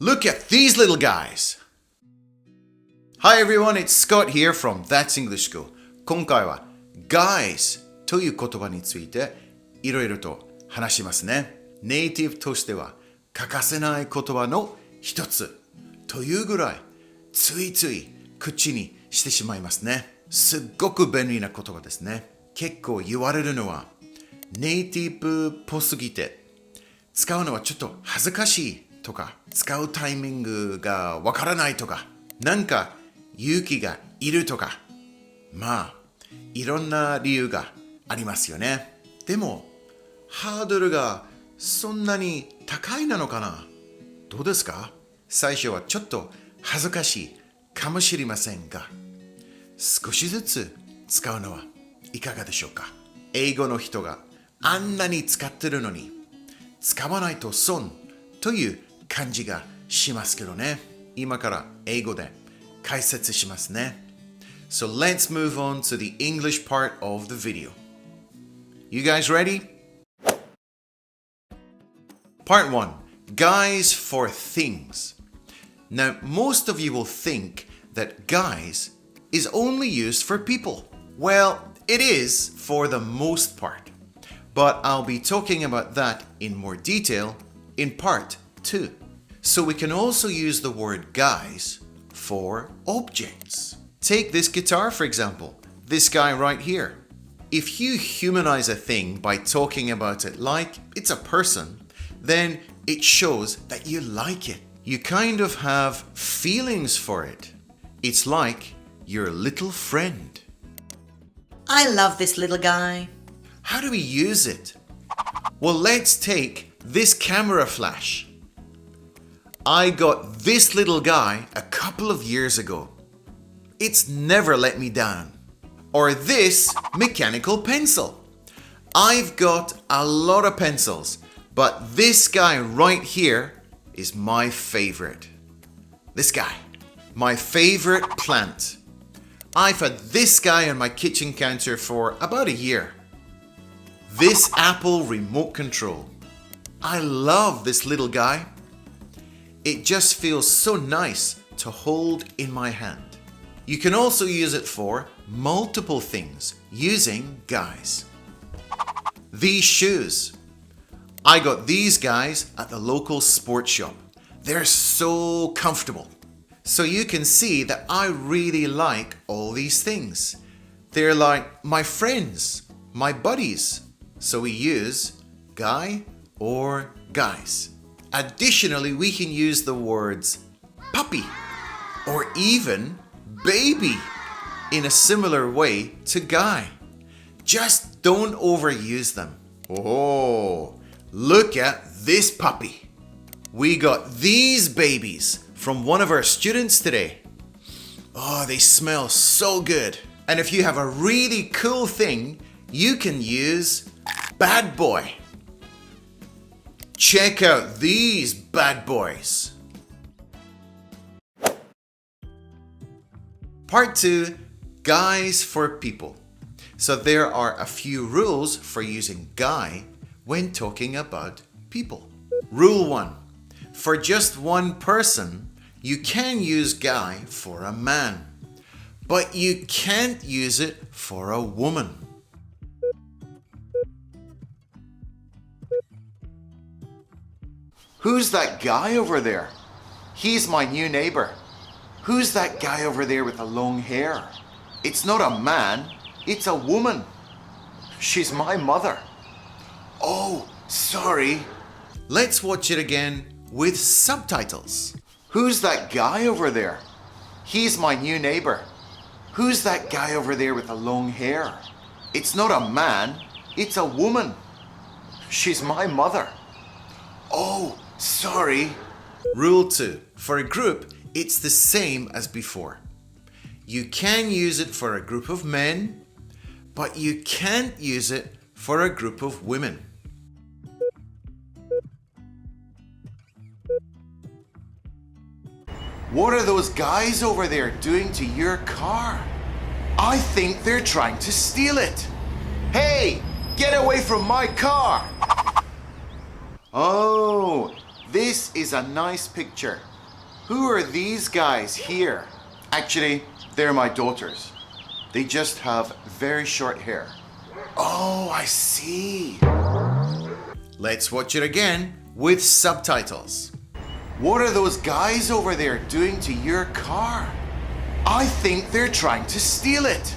Look at these little guys! Hi everyone, it's Scott here from That's English School. 今回は guys という言葉についていろいろと話しますね。ネイティブとしては欠かせない言葉の一つというぐらいついつい口にしてしまいますね。すっごく便利な言葉ですね。結構言われるのはネイティブっぽすぎて使うのはちょっと恥ずかしいとか使うタイミングがわからないとかなんか勇気がいるとかまあいろんな理由がありますよね。でもハードルがそんなに高いなのかな？どうですか？最初はちょっと恥ずかしいかもしれませんが少しずつ使うのはいかがでしょうか？英語の人があんなに使ってるのに使わないと損という感じがしますけどね。今から英語で解説しますね。So let's move on to the English part of the video. You guys ready? Part 1. Guys for things. Now, most of you will think that guys is only used for people. Well, it is for the most part. But I'll be talking about that in more detail in part 2. So we can also use the word guys for objects. Take this guitar, for example. This guy right here. If you humanize a thing by talking about it like it's a person, then it shows that you like it. You kind of have feelings for it. It's like your little friend. I love this little guy. How do we use it? Well, let's take this camera flash. I got this little guy a couple of years ago. It's never let me down. Or this mechanical pencil. I've got a lot of pencils, but this guy right here is my favorite. This guy, my favorite plant. I've had this guy on my kitchen counter for about a year. This Apple remote control. I love this little guy. It just feels so nice to hold in my hand. You can also use it for multiple things using guys. These shoes. I got these guys at the local sports shop. They're so comfortable. So you can see that I really like all these things. They're like my friends, my buddies. So we use guy or guys. Additionally, we can use the words puppy or even baby in a similar way to guy. Just don't overuse them. Oh, look at this puppy. We got these babies from one of our students today. Oh, they smell so good. And if you have a really cool thing, you can use bad boy. Check out these bad boys. Part 2, guys for people. So there are a few rules for using guy when talking about people. Rule 1. For just one person, you can use guy for a man, but you can't use it for a woman. Who's that guy over there? He's my new neighbor. Who's that guy over there with the long hair? It's not a man, it's a woman. She's my mother. Oh, sorry. Let's watch it again with subtitles. Who's that guy over there? He's my new neighbor. Who's that guy over there with the long hair? It's not a man, it's a woman. She's my mother. Oh, sorry. Rule 2. For a group, it's the same as before. You can use it for a group of men, but you can't use it for a group of women. What are those guys over there doing to your car? I think they're trying to steal it. Hey, get away from my car. Oh, this is a nice picture. Who are these guys here? Actually, they're my daughters. They just have very short hair. Oh, I see. Let's watch it again with subtitles. What are those guys over there doing to your car? I think they're trying to steal it.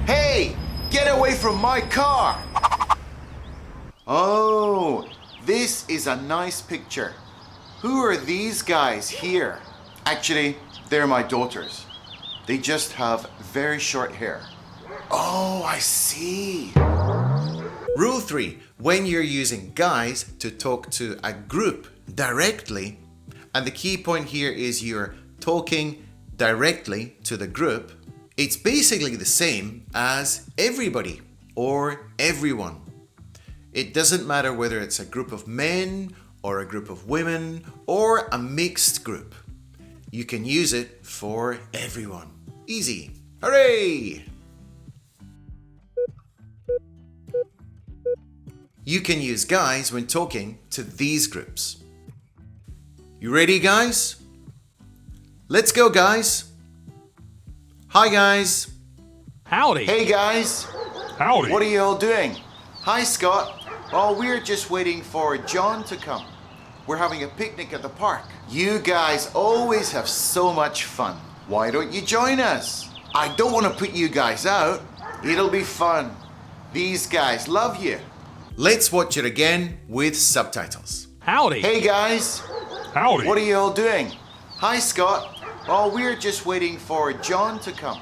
Hey, get away from my car. Oh, this is a nice picture. Who are these guys here? Actually, they're my daughters. They just have very short hair. Oh, I see. Rule 3. When you're using guys to talk to a group directly, and the key point here is you're talking directly to the group, it's basically the same as everybody or everyone. It doesn't matter whether it's a group of men or a group of women or a mixed group. You can use it for everyone. Easy. Hooray! You can use guys when talking to these groups. You ready, guys? Let's go, guys. Hi, guys. Howdy. Hey, guys. Howdy. What are you all doing? Hi, Scott. Oh, we're just waiting for John to come. We're having a picnic at the park. You guys always have so much fun. Why don't you join us? I don't want to put you guys out. It'll be fun. These guys love you. Let's watch it again with subtitles. Howdy. Hey, guys. Howdy. What are you all doing? Hi, Scott. Oh, we're just waiting for John to come.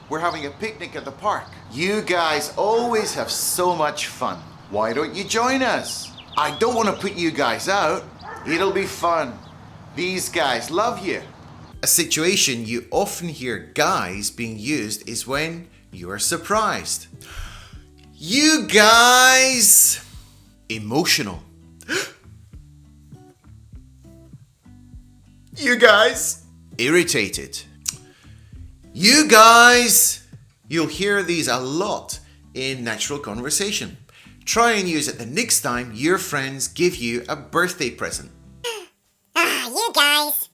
We're having a picnic at the park. You guys always have so much fun. Why don't you join us? I don't want to put you guys out. It'll be fun. These guys love you. A situation you often hear guys being used is when you are surprised. You guys! Emotional. You guys! Irritated. You guys! You'll hear these a lot in natural conversation. Try and use it the next time your friends give you a birthday present. You guys.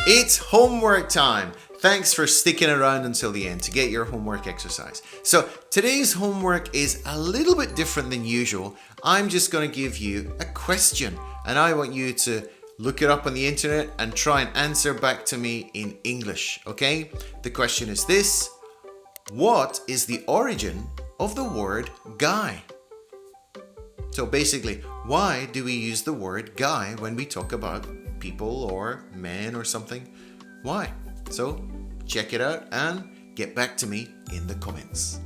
It's homework time. Thanks for sticking around until the end to get your homework exercise. So today's homework is a little bit different than usual. I'm just going to give you a question and I want you to look it up on the internet and try and answer back to me in English, okay? The question is this: what is the origin of the word guy? So basically, why do we use the word guy when we talk about people or men or something? Why? So check it out and get back to me in the comments.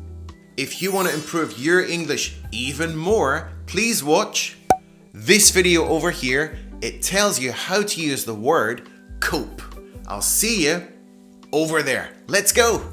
If you want to improve your English even more, please watch this video over here. It tells you how to use the word cope. I'll see you over there. Let's go.